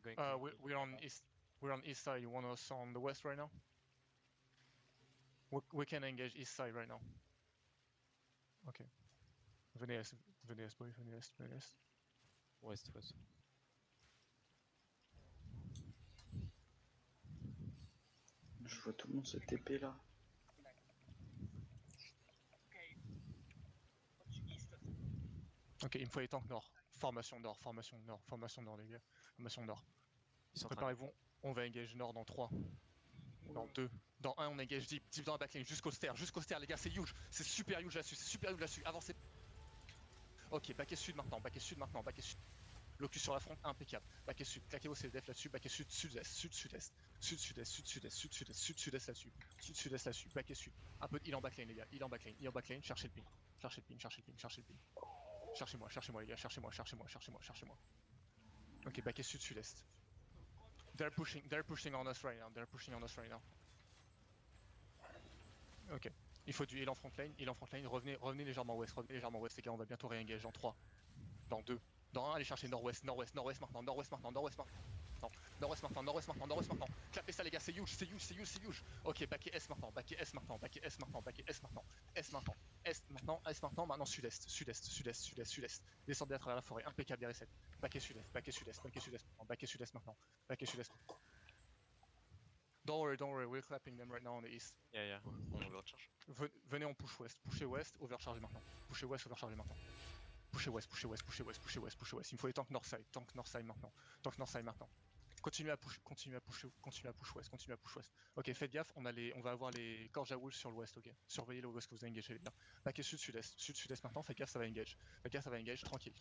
we going? We're on east. We're on east side. You want us on the west right now? We can engage east side right now. Ok. Venez est, boy, venez est. West. Je vois tout le monde se TP là. Ok, il me faut les tanks nord. Formation nord, les gars. Formation nord. Préparez-vous, on va engage nord dans 3. Dans 2. Dans 1, on engage deep dans la backline, jusqu'au stair, les gars, c'est huge. C'est super huge là-dessus, avancez. Ok, back et sud maintenant, back et sud. Locus sur la front, impeccable. Back et sud, claquez vos CDF là-dessus, back et sud-est là-dessus, back et sud. Un peu de heal en backline, les gars, heal en backline, cherchez le ping. Cherchez-moi, les gars, cherchez-moi. Ok, back et sud-est. They're pushing on us right now. Ok, il faut du heal en frontline, revenez légèrement ouest, les gars, on va bientôt réengage dans 3, dans 2, dans 1, allez chercher nord-ouest maintenant. Clapez ça les gars, c'est huge. Ok, back S maintenant. Maintenant sud-est. Descendez à travers la forêt, impeccable les resets. Back et sud-est maintenant. Don't worry, we're clapping them right now on the east. Yeah. On overcharge. Venez, on push west, overchargez maintenant. Pushez west. Pushez west. Il me faut les tanks north side maintenant. Continuez à push west. Ok, faites gaffe, on va avoir les Korja Wolves sur l'ouest, ok. Surveillez l'ouest que vous engagez, les gars. Back et sud-est maintenant, faites gaffe, ça va engage. Tranquille.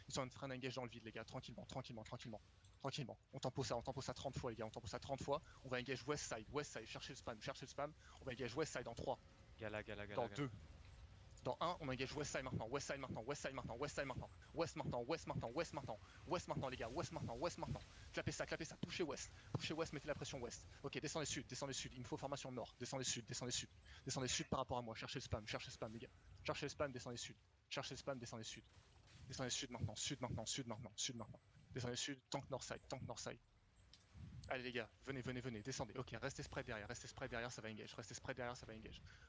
Ils sont en train d'engage dans le vide, les gars, tranquillement. On tempo ça 30 fois, les gars, on va engage west side, cherchez le spam. On va engage west side en 3. Gala. Dans 2. Dans 1, on engage west side maintenant. West maintenant, les gars. Clapez ça. Touchez west, mettez la pression west. Ok, descendez sud. Il me faut formation nord. Descendez sud par rapport à moi. Cherchez le spam, les gars. Cherchez le spam, descendez sud. Descendez sud maintenant. Descendez sud, tank north side. Allez les gars, venez, descendez. Ok, restez spread derrière, ça va engage.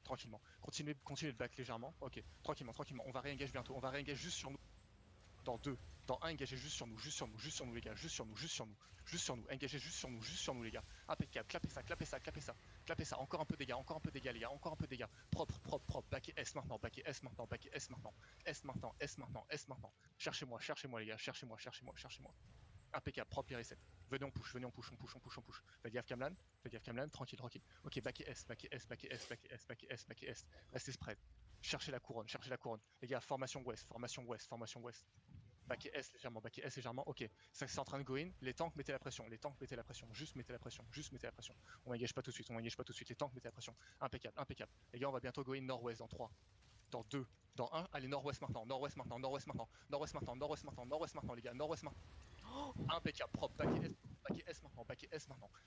Tranquillement. Continuez de back légèrement. Ok, tranquillement. On va réengage bientôt. On va réengage juste sur nous. Dans 2. Dans 1, engagez juste sur nous, les gars. Juste sur nous. Engagez juste sur nous, les gars. Impeccable. Clapez ça. Encore un peu de dégâts, les gars. Propre. Back et S maintenant. S maintenant. Cherchez-moi, les gars. Cherchez-moi. Impeccable, propre les resets. Venez, on push. Faites gaffe Kamlan, tranquille. Ok, back et S. Restez spread. Cherchez la couronne. Les gars, formation ouest. Back et S légèrement. Ok, ça c'est en train de go in. Les tanks, mettez la pression. Juste mettez la pression. On n'engage pas tout de suite. Les tanks, mettez la pression. Impeccable. Les gars, on va bientôt go in nord-ouest dans 3. Dans 2. Dans 1, allez nord-ouest maintenant, les gars, nord-ouest maintenant. Impeccable, propre, back et S maintenant.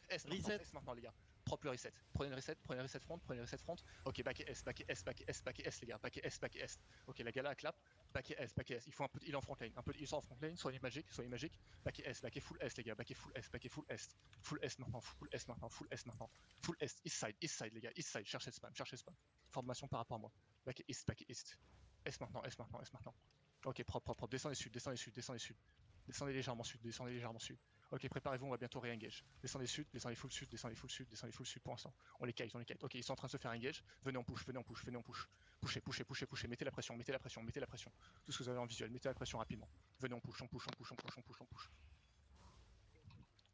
S maintenant, les gars. Propre le reset. Prenez le reset front. Ok, back et S, les gars. Back et S. Ok, la gala clap. Back et S. Il faut un peu de heal en frontline. En frontline, soyez magique. Back et S, full S, les gars. Back et full S. Full S maintenant. Full S, east side, les gars. East side, cherchez le spam. Formation par rapport à moi. Back et east. S maintenant. Ok, propre. Descendez sud. Descendez légèrement sud. Ok, préparez-vous, on va bientôt réengage. Descendez full sud pour l'instant. On les kite. Ok, ils sont en train de se faire engage. Venez, on push. Poussez. Mettez la pression. Tout ce que vous avez en visuel, mettez la pression rapidement. Venez, on push.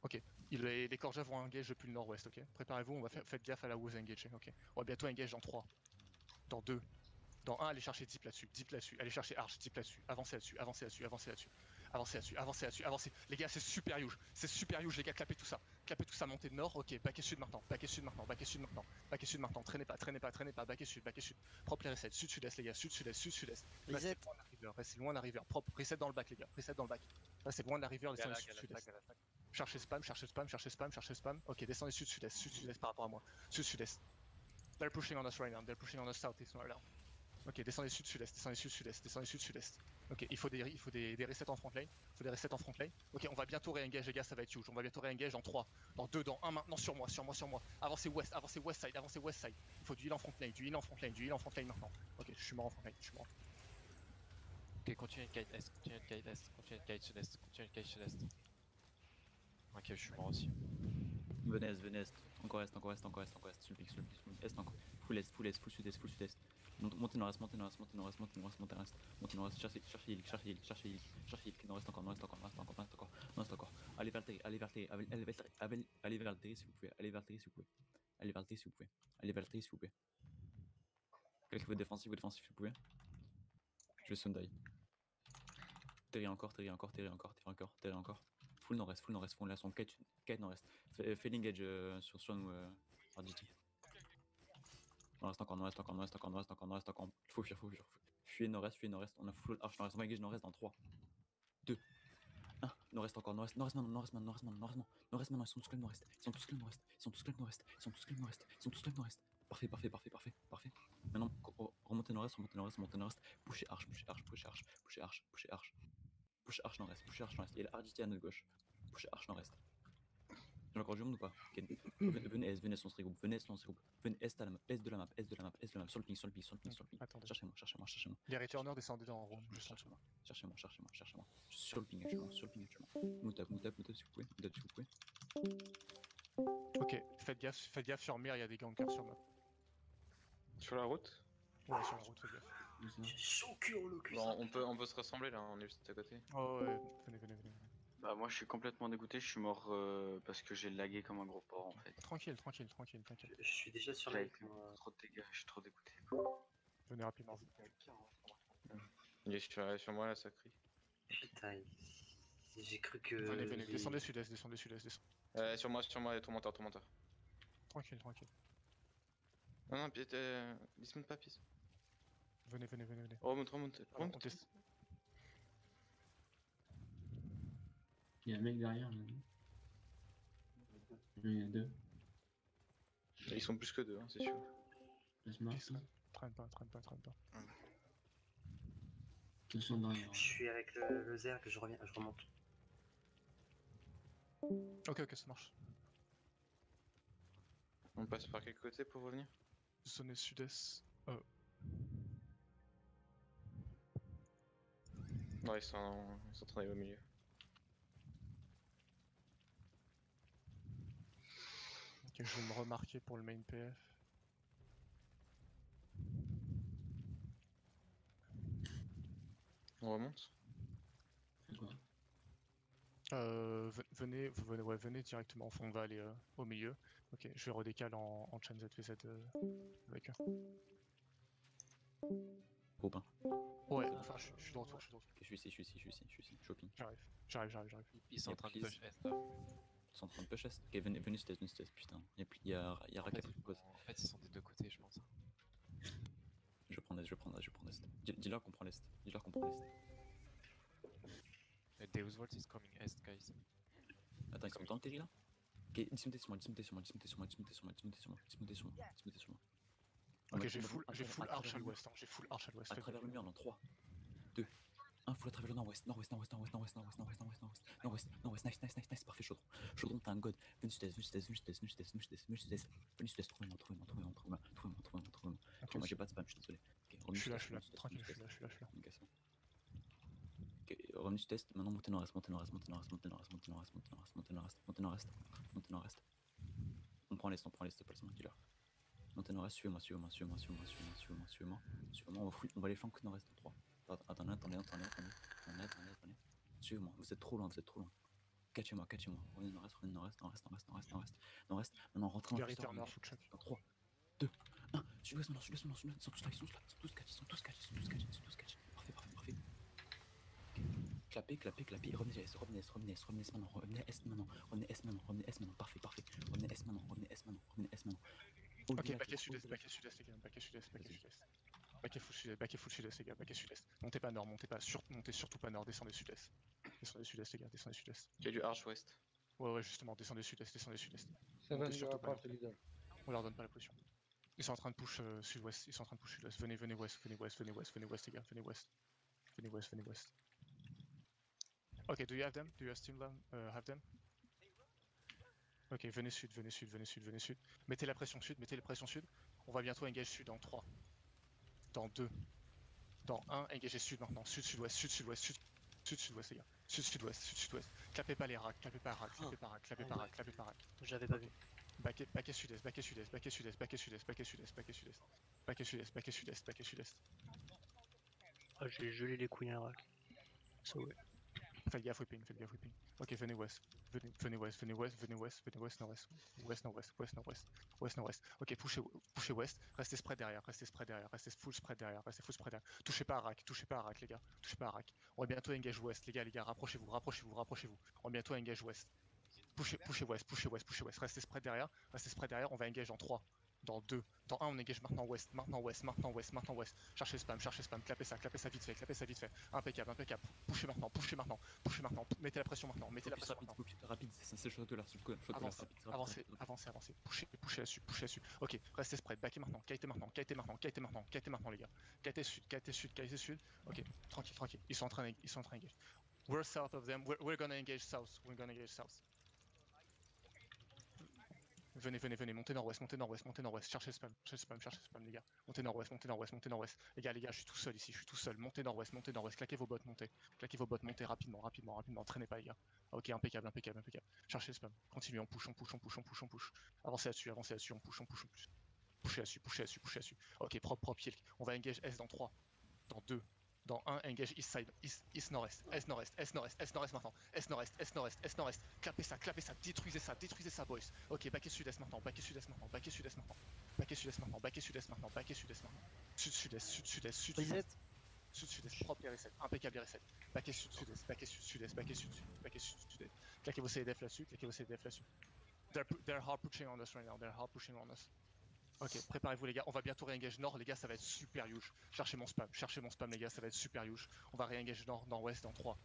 Ok, les Korja vont engage depuis le nord-ouest, ok. Préparez-vous, faites gaffe à la où vous engagez, ok. On va bientôt engage dans 3, dans 2, dans 1, allez chercher deep là-dessus, allez chercher arch, deep là-dessus, avancez là-dessus. Les gars, c'est super huge, les gars, clapez tout ça, montez de nord, ok, back et sud maintenant, traînez pas, back et sud, propre les resets, sud-sud-est, les gars, sud-sud-est, restez loin de la rivière, propre, reset dans le back, les gars, restez loin de la rivière, descendez sud-sud-est. Cherchez spam, ok, descendez sud-sud-est par rapport à moi, sud-sud-est. They're pushing on us right now, southeast right now. Ok, descendez sud-sud-est. Ok, il faut des resets en front lane. Il faut des resets en front lane. Ok, on va bientôt réengage, les gars, ça va être huge. On va bientôt réengage dans 3, dans 2, dans 1 maintenant. Sur moi, sur moi, sur moi. Avancez west side, avancez west side. Il faut du heal en front lane, du heal en front lane, du heal en front lane maintenant. Ok, je suis mort en front lane, je suis mort. Ok, continue de guide est, continue de guide est, continue de guide sud-est, continue de guide sud-est. Ok, je suis mort aussi. Venez est, encore est, encore est, encore est, encore est, sur le pic, est encore. Full est, full sud-est, full sud-est. Montez nord-est, montez nord-est, montez nord-est, montez nord-est, montez nord-est, montez nord-est, cherchez heal, cherchez heal, cherchez heal, cherchez heal, nord-est encore, nord-est encore, nord-est encore, nord-est encore, nord-est encore. Allez vers le terri, allez vers le terri, allez vers le terri si vous pouvez, allez vers le terri si vous pouvez, allez vers le terri si vous pouvez, allez vers le terri si vous pouvez. Quelqu'un veut défensif si vous pouvez. Je vais Sunday. Terri encore, terri encore, terri encore, terri encore, terri encore. Full nord-est, full là son kite nord-est. Failing edge sur nous, RGT. Nord-est encore, nord-est encore, nord-est encore, nord-est encore, nord-est encore. Il faut fuir, faut fuir. Fuyez nord-est, on a full arch nord-est, on va engage nord-est dans 3, 2, 1. Nord-est encore, nord-est maintenant, nord-est maintenant, ils sont tous club nord-est, ils sont tous club nord-est, ils sont tous club nord-est, ils sont tous club nord-est, ils sont tous club nord-est. Parfait. Maintenant, remontez nord-est, montez nord-est, poussez arch, poussez arch nord-est, il y a l'RGT à notre gauche, poussez arch nord-est. J'ai encore du monde ou pas? Okay. Venez est, on se regroupe. Venez est de la map, est de la map, sur le ping. Attendez. Cherchez-moi. Les returners descendez dans room, juste en dessous. Cherchez-moi. Je suis sur le ping actuellement. Move up si vous pouvez. Ok, faites gaffe sur Mir, il y a des gankers sur map. Sur la route? Ouais, sur la route, faites gaffe. J'ai chaud au cul en locus. Bon, on peut se rassembler là, on est juste à côté. Oh ouais, venez. Bah moi je suis complètement dégoûté, je suis mort parce que j'ai lagué comme un gros porc en fait. Tranquille. Je suis déjà sur J'avais les. fait trop de dégâts, je suis trop dégoûté. Venez rapidement. Il est sur moi là, ça crie. Putain, j'ai cru que. Venez, descendez sud-est, descendez. Sur moi, tourmenteur. Tranquille. Non, dismonte pas, pisse. Venez. Remonte. Voilà, on teste. Il y a un mec derrière là. Il y a 2. Ils sont plus que 2, hein, c'est sûr. Laisse-moi. Traîne pas. Ils sont derrière. Je suis avec le Zerg, je remonte. Ok, ça marche. On passe par quel côté pour revenir? Zone sud-est. Ouais, ils sont en train d'aller au milieu. Ok, je vais me remarquer pour le main PF. On remonte? Fais quoi? Venez directement. On va aller au milieu. Ok, je vais redécaler en chain ZVZ avec eux. Groupe 1. Ouais, enfin, je suis de retour. Ok, je suis ici. Shopping. J'arrive. Ils sont en train de Please. push est là. Ils sont en train de push est. Ok, venez sud-est, putain. Il y a En racket fait, qui pose. en fait, ils sont des deux côtés, je pense. Je prends l'est. Dis-leur qu'on prend l'est. Deus Volt is coming est, guys. Attends, ils sont dans le terri là? Ok, dismontez sur moi. Ok, j'ai full arch à l'ouest. À travers le mur dans 3, 2, 1, full à travers le nord-ouest, nice, parfait, chaudron, t'as un god, venez sud-est, trouvez-moi, j'ai pas de spam, je suis désolé. Je suis là, tranquille, je suis là. Ok, revenu sud-est, maintenant montez nord-est. On prend l'est, c'est pas le son killer. Montez nord-est, suivez-moi, on va les flanquer nord-est en 3. Attendez. Suivez-moi, vous êtes trop loin. Catchez-moi. Revenez nord-est. Maintenant, rentrez Les dans le returners, faut check. dans 3, 2, 1. Sud-ouest maintenant, ils sont tous là. Ils sont tous catch. Parfait. Clapez. Revenez est maintenant. Revenez est maintenant. Parfait. Revenez est maintenant. Ok, back sud-est, les gars. Back full sud-est, les gars. Montez pas nord, montez surtout pas nord, descendez sud-est. Les gars, descendez sud-est. Il y a du arch ouest. Ouais, justement, descendez sudest Ça va Montez surtout pas nord. partir leader. On leur donne pas la position. Ils sont en train de push sud-ouest, venez west, les gars, venez west. venez west, venez west. Ok, do you have them? Do you still have them? Ok, venez sud, venez sud, venez sud, venez sud. Mettez la pression sud, mettez la pression sud. On va bientôt engage sud dans 3, dans 2, dans 1, engagez sud maintenant. Sud, sud-ouest, sud, sud-ouest, sud, sud, sud-ouest, les gars. Sud, sud-ouest, sud, sud-ouest. Clapez pas les racks, clapez pas rack, clapez pas rack, clapez pas rack, clapez pas rack. J'avais pas vu. Baquet sud-est, baquet sud-est, baquet sud-est, baquet sud-est, baquet sud-est, baquet sud-est. Baquet sud-est, baquet sud-est, baquet sud-est. Ah, j'ai gelé les couilles à un rack. Ça ouais. Faites gaffe whipping, faites gaffe whipping. Ok, venez west. Venez west, venez west, venez west, venez west, nord-west. West, nord-west, west, nord-west. West, nord-west. Ok, poussez west. Restez spread derrière, restez spread derrière, restez full spread derrière, restez full spread derrière. Touchez pas à rack, les gars. Touchez pas à rack. On va bientôt engage west, les gars, rapprochez-vous, rapprochez-vous, rapprochez-vous. On va bientôt engage west. Pushez west, pushez west, pushez west. Restez spread derrière, on va engage en 3. Dans 2, dans 1, on engage maintenant west, maintenant west, maintenant west, maintenant west. Cherchez spam, clapez ça vite fait, clapez ça vite fait. Impeccable, impeccable. Poussez maintenant, poussez maintenant, poussez maintenant. Mettez la pression maintenant, mettez la pression maintenant. Focus rapide, c'est shot de l'air sur le cône. Avancez, poussez dessus. Ok, restez spread, backez maintenant, kitez maintenant, les gars. Kitez sud. Ok, tranquille. Ils sont en train d'engage. We're south of them, we're gonna engage south. Venez, montez nord-ouest, cherchez spam, les gars. Montez nord-ouest. Les gars, je suis tout seul ici, Montez nord-ouest, claquez vos bottes, montez rapidement, traînez pas les gars. Ok, impeccable. Cherchez spam, continuez, on push. Avancez là-dessus, on push. Poussez là-dessus. Ok, propre, heal. On va engage S dans 3, dans 2, dans 1, engage east side, east nord-est, est nord-est maintenant, est nord-est, clapez ça, détruisez ça, boys. Ok, backez sud-est maintenant, backez sud-est maintenant, sud-sud-est, Reset. sud-sud-est, propre les reset, impeccable les reset, backez sud-sud-est, claquez vos CDF là-dessus, They're hard pushing on us right now, Ok, préparez-vous les gars, on va bientôt réengage nord, les gars, ça va être super huge. Cherchez mon spam les gars, ça va être super huge. On va réengage nord, nord-ouest dans 3,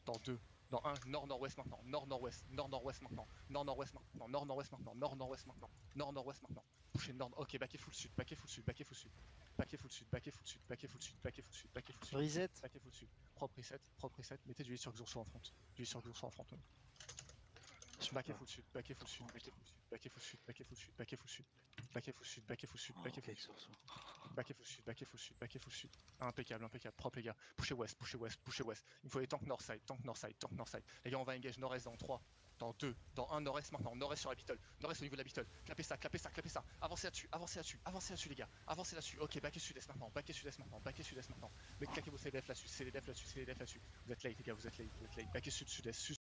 dans 2, dans 1, nord-nord-ouest maintenant, nord-nord-ouest maintenant. Pouchez nord, ok, backez full sud. Reset. Backez full sud. Propre reset, mettez du sur Xurso en front. Backez full sud. Impeccable, propre les gars. Poussez west. Il faut les tank north side. Les gars, on va engage nord-est dans 3, dans 2, dans 1, nord-est maintenant, nord-est sur la Beetle, nord-est au niveau de la Beetle. Clapez ça. Avancez là-dessus les gars. Avancez là-dessus. Ok, backez sud-est maintenant. Mais claquez vos CDF là-dessus. Vous êtes late les gars, Backez sud-sud-est,